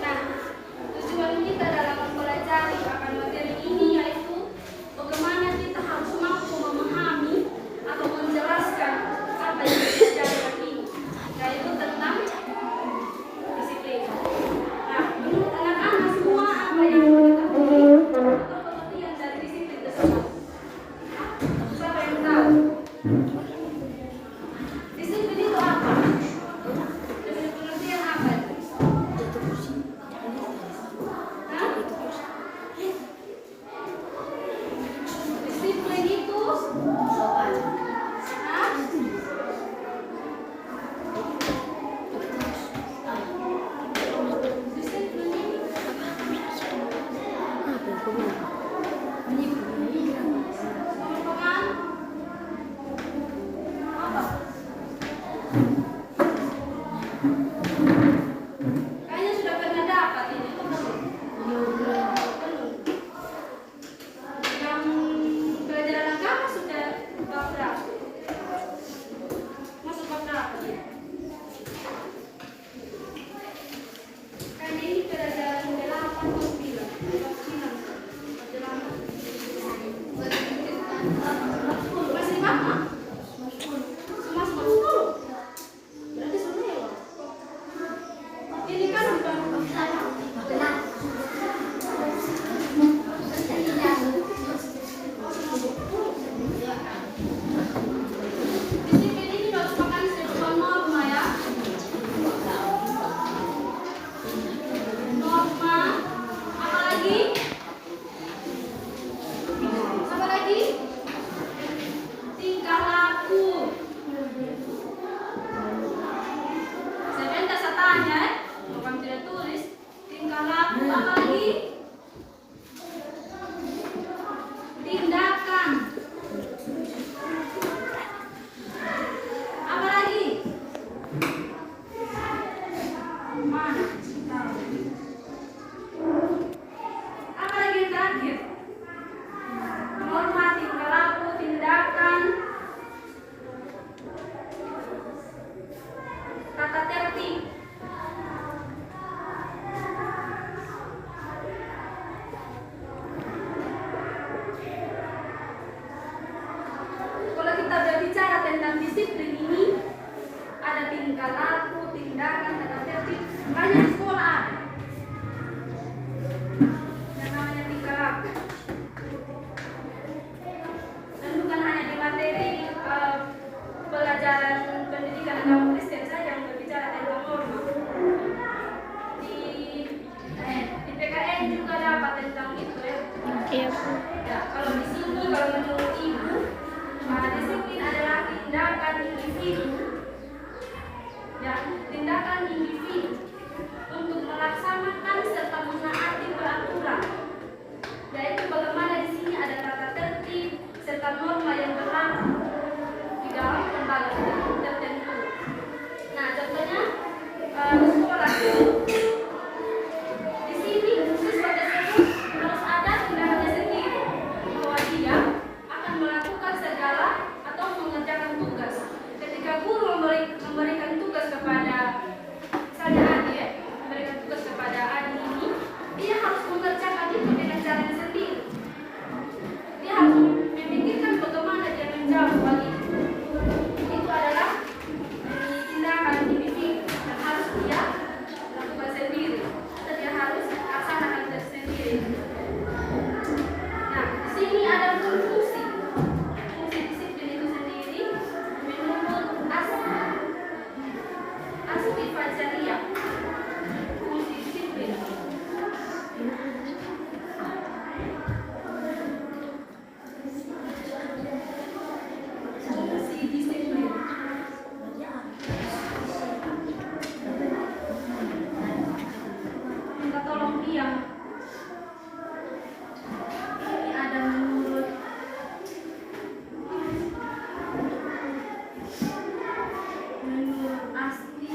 Nah, tujuan kita dalam mempelajari akan materi ini yaitu bagaimana kita harus mampu memahami atau menjelaskan apa yang diajarkan ini, yaitu tentang disiplin. Nah, menurut anak-anak semua apa yang diketahui atau pengertian dari disiplin tersebut? Siapa yang tahu? Disiplin itu apa? Dari pengertian apa? Hah? Disiplin itu Hah? Disiplin ini merupakan apa? Kayaknya sudah pernah dapat ini. Belum. Yang pelajaran agama sudah bab berapa? Masuk bab berapa? Kayaknya ini pelajaran 8 atau 9. Bab 9. Masih lama? Masuk bab 10. Berarti sudah ya? Ini kan bukan disiplin ini merupakan sebuah norma ya. Norma, apalagi? Apalagi? Tingkah laku. Sebentar saya tanya, bukan tidak tulis. Tingkah laku, apalagi? Tindakan. Apalagi? Mana? Apalagi yang terakhir? Norma, tingkah laku, tindakan, tata tertib. Kalau kita berbicara tentang disiplin ini, ada tingkah laku, tindakan, tata tertib. Banyak di sekolah ada. Yang namanya tingkah laku. Dan bukan hanya di materi pelajaran pendidikan agama Kristen saja yang berbicara tentang norma. Di PKN juga dapat tentang itu ya. Iya. Ya, kalau di sini kalau menurut ibu, disiplin adalah tindakan individu. Ya, tindakan individu untuk melaksanakan serta menaati peraturan. Yaitu bagaimana di sini ada tata tertib serta norma yang berlaku di dalam lembaga tertentu. Nah, contohnya sekolah. Di sini siswa tersebut harus ada tindakannya sendiri bahwa dia akan melakukan segala atau mengerjakan tugas. Ketika guru memberikan tugas kepada misalnya Adi ya, memberikan tugas kepada Adi ini, dia harus mengerjakan itu dengan caranya sendiri. Dia harus memikirkan bagaimana dia menjawab hal itu. Itu adalah tindakan individu yang harus dia lakukan sendiri atau dia harus laksanakan sendiri. Nah, di sini ada fungsi disiplin itu sendiri menurut Asfi Fajaria. Fungsi disiplin. Fungsi disiplin. Minta tolong diam. Ini ada menurut Asti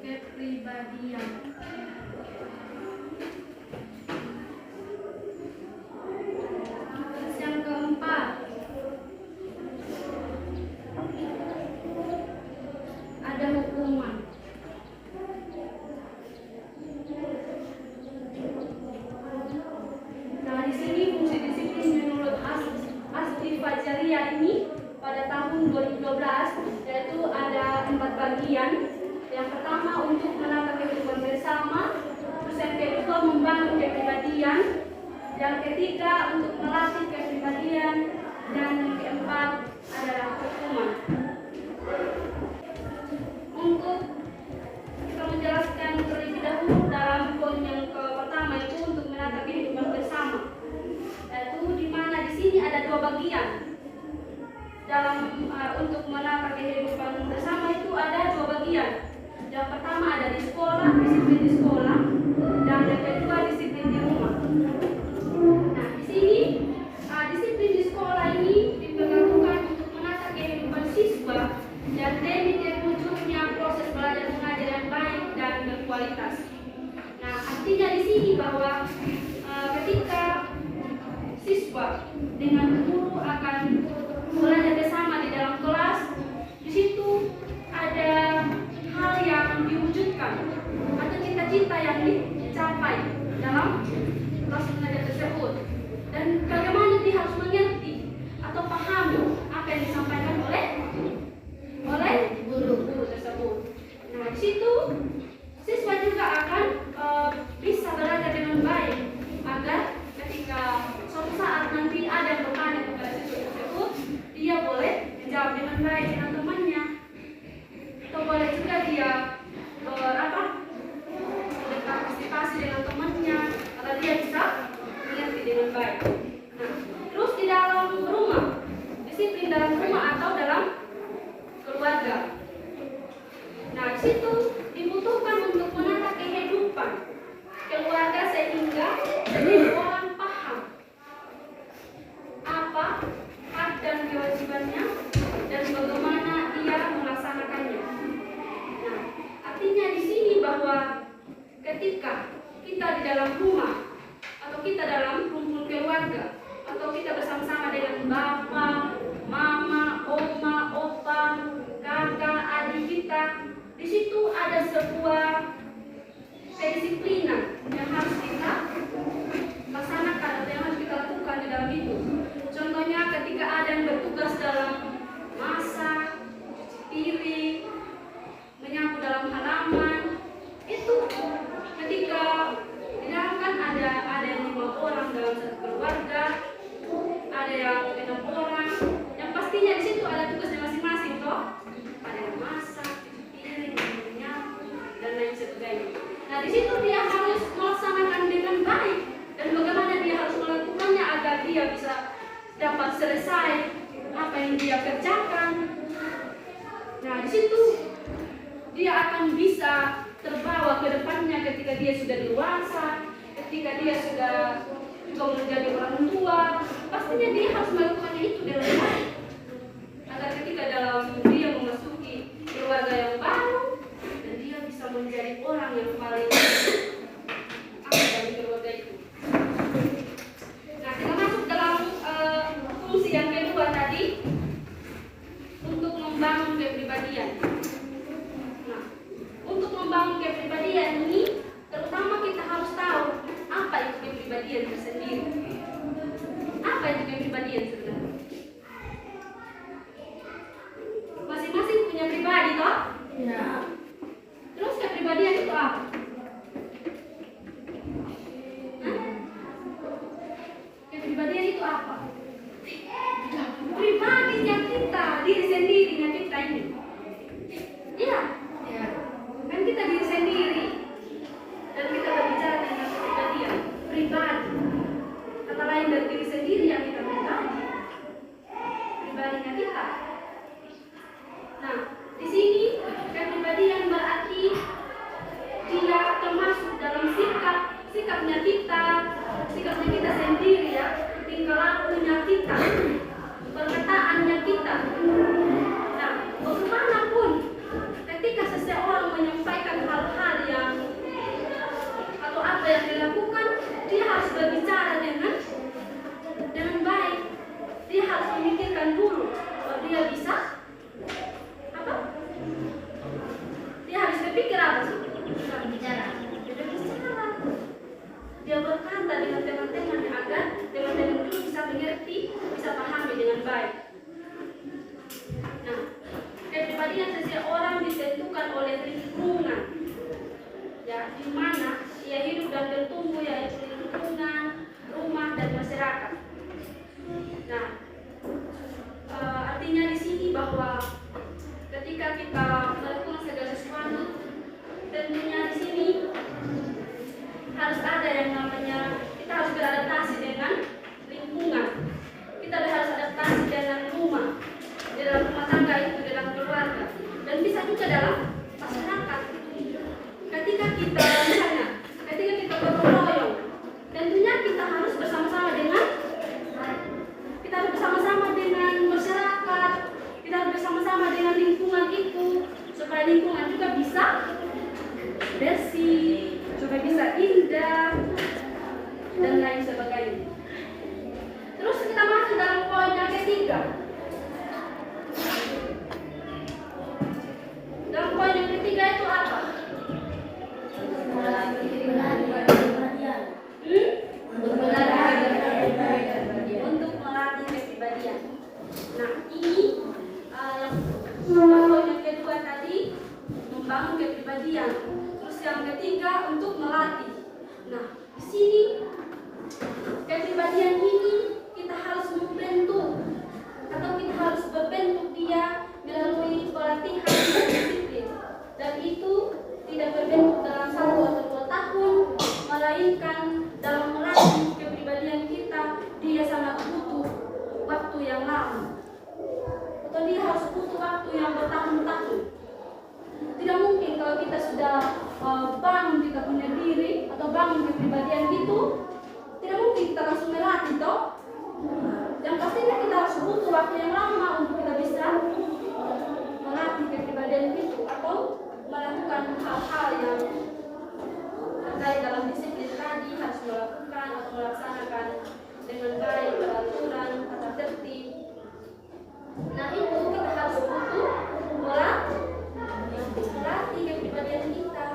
Kepribadian. Terus yang keempat, ada hukuman. Nah, di sini fungsi disiplin menurut Asli Fajaria ini pada tahun 2012 yaitu ada 4 bagian. Yang pertama untuk menata kehidupan bersama, terus yang kedua membangun kepribadian, yang ketiga untuk melatih kepribadian, dan yang keempat adalah hukuman. Untuk kita menjelaskan terlebih dahulu dalam poin yang pertama itu untuk menata kehidupan bersama, yaitu di mana di sini ada 2 bagian. Dalam untuk menata kehidupan bersama itu ada 2 bagian. Yang pertama ada di sekolah, disiplin di sekolah, dan yang kedua disiplin di rumah. Nah, di sini disiplin di sekolah ini diperlakukan untuk menata kehidupan siswa dan demi terwujudnya proses belajar mengajar yang baik dan berkualitas. Nah, artinya di sini bahwa ketika siswa dengan guru akan belajar bersama di dalam kelas, di situ ada hal yang diwujudkan atau cita-cita yang dicapai dalam kelas mengajar tersebut, dan bagaimana dia harus mengerti atau pahami apa yang disampaikan oleh guru tersebut. Nah, di situ siswa juga akan bisa belajar dengan baik agar ketika suatu saat nanti ada yang bertanya kepada siswa tersebut, dia boleh menjawab dengan baik dengan temannya, atau boleh juga dia berpartisipasi dengan temannya agar dia bisa mengerti dengan baik. Nah, terus di dalam rumah, disiplin dalam rumah atau dalam keluarga. Nah, di situ dibutuhkan untuk menata kehidupan keluarga sehingga semua orang paham apa hak dan kewajibannya dan bagaimana ia melaksanakannya. Nah, artinya di sini bahwa ketika kita di dalam rumah atau kita dalam kumpul keluarga atau kita bersama-sama dengan bapak, mama, oma, opa, kakak, adik kita, di situ ada sebuah kedisiplinan yang harus kita laksanakan atau yang harus kita lakukan di dalam itu. Contohnya ketika ada yang bertugas dalam masak, cuci piring, menyapu dalam halaman, itu ketika di dalam kan ada yang 5 orang dalam satu keluarga, ada yang 6 orang, yang pastinya di situ ada tugasnya masing-masing toh. Ada yang masak, cuci piring, menyapu, dan lain sebagainya. Nah, di situ dia harus melaksanakan dengan baik dan bagaimana dia harus melakukannya agar dia bisa dapat selesai apa yang dia kerjakan. Nah, di situ dia akan bisa terbawa ke depannya ketika dia sudah dewasa, ketika dia sudah juga menjadi orang tua. Pastinya dia harus melakukannya itu dengan baik agar ketika dalam dia memasuki keluarga yang baru dan dia bisa menjadi orang yang paling dari keluarga itu. Nah, kita masuk dalam fungsi yang kedua tadi untuk membangun kepribadian. Nah, untuk membangun kepribadian ini terutama kita harus tahu apa itu kepribadian itu sendiri. Apa itu kepribadian sebenarnya? Masing-masing punya pribadi toh? Ya. Terus kepribadian itu apa? Kepribadian itu apa? Pribadinya kita, diri sendirinya kita ini. Iya. Ya. Kan kita diri sendiri. Dan kita berbicara tentang kepribadian pribadi. Kata lain dari diri sendiri yang kita pribadi. Pribadinya kita. Nah, di sini kepribadian berarti dia termasuk dalam sikapnya kita sendiri ya, tingkah lakunya kita, perkataannya kita. Nah, bagaimana di mana ia hidup dan bertumbuh, yaitu lingkungan, rumah, dan masyarakat. Nah, artinya di sini bahwa ketika kita melakukan segala sesuatu, tentunya di sini harus ada yang namanya kita harus beradaptasi dengan lingkungan. Kita harus adaptasi dengan rumah, di dalam rumah tangga itu, di dalam keluarga, dan bisa juga dalam masyarakat. Ketika kita misalnya, ketika kita gotong royong, tentunya kita harus bersama-sama dengan masyarakat, kita harus bersama-sama dengan lingkungan itu, supaya lingkungan juga bisa bersih, supaya bisa indah, dan lain sebagainya. Terus kita masuk dalam poin yang ketiga. Dalam poin yang ketiga itu apa? Untuk melatih kepribadian. Nah, ini poin yang kedua tadi membangun kepribadian. Terus yang ketiga untuk melatih. Nah, di sini kepribadian ini kita harus membentuk atau kita harus membentuk dia melalui pelatihan dan disiplin. Dan itu tidak berbentuk dalam 1 atau 2 tahun, melainkan dalam melatih kepribadian kita dia sangat butuh waktu yang lama, atau dia harus butuh waktu yang bertahun-tahun. Tidak mungkin kalau kita sudah bangun kita punya diri atau bangun kepribadian itu, tidak mungkin kita langsung melatih toh. Yang pastinya kita harus butuh waktu yang lama untuk kita bisa melatih kepribadian itu atau melakukan hal-hal yang terkait dalam disiplin tadi, harus melakukan atau melaksanakan dengan baik, peraturan, tata tertib. Nah, itu kita harus butuh melatih kepribadian kita.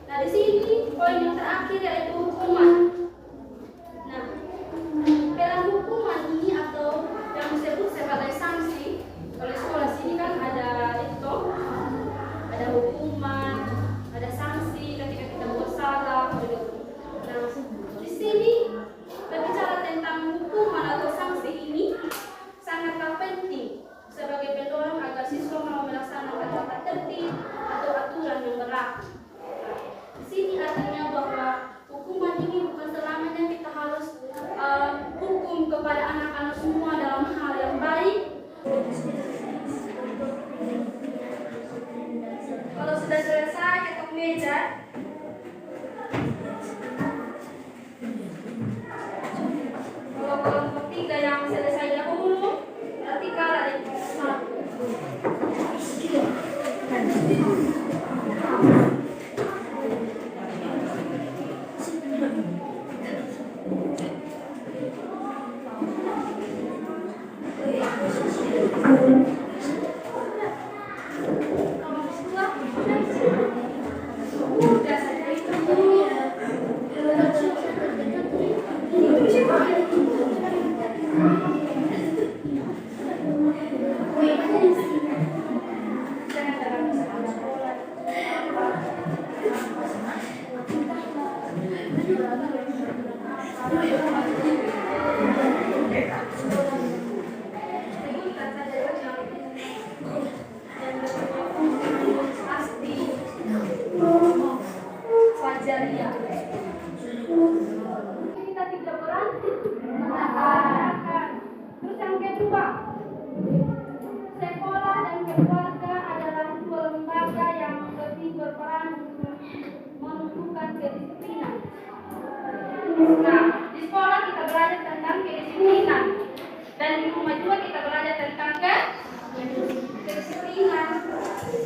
Nah, di sini poin yang terakhir yaitu hukuman. Nah, dalam hukuman ini atau yang disebut sebagai sanksi, oleh sekolah sini kan ada itu, ada hukuman, ada sanksi ketika kita buat salah. Nah, di sini berbicara tentang hukuman atau sanksi ini sangatlah penting sebagai pendorong agar siswa mau melaksanakan tata tertib atau aturan yang berlaku. Di sini artinya bahwa hukuman ini bukan selamanya kita harus hukum kepada anak-anak semua dalam hal yang baik. Kalau sudah selesai ketuk meja. Kalau kelompok 3 yang selesai dahulu, berarti kalah dari kelompok 1. Kita tidak berhenti mengajarkan. Terus yang kedua, sekolah dan keluarga adalah 2 lembaga yang lebih berperan untuk menentukan kedisiplinan. Nah, di sekolah kita belajar tentang kedisiplinan, dan di rumah juga kita belajar tentang kedisiplinan.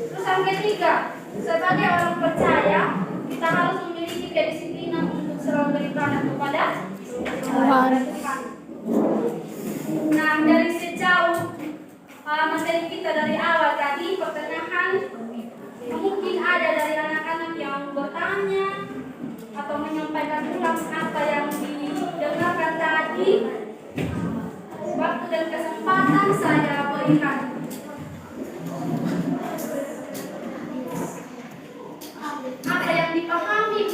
Terus yang ketiga, sebagai orang percaya kita harus memiliki kedisiplinan untuk selalu beribadah kepada Tuhan. Nah, dari sejauh materi kita dari awal tadi, pertengahan, mungkin ada dari anak-anak yang bertanya atau menyampaikan ulang apa yang didengarkan tadi. Waktu dan kesempatan saya berikan. Apa yang dipahami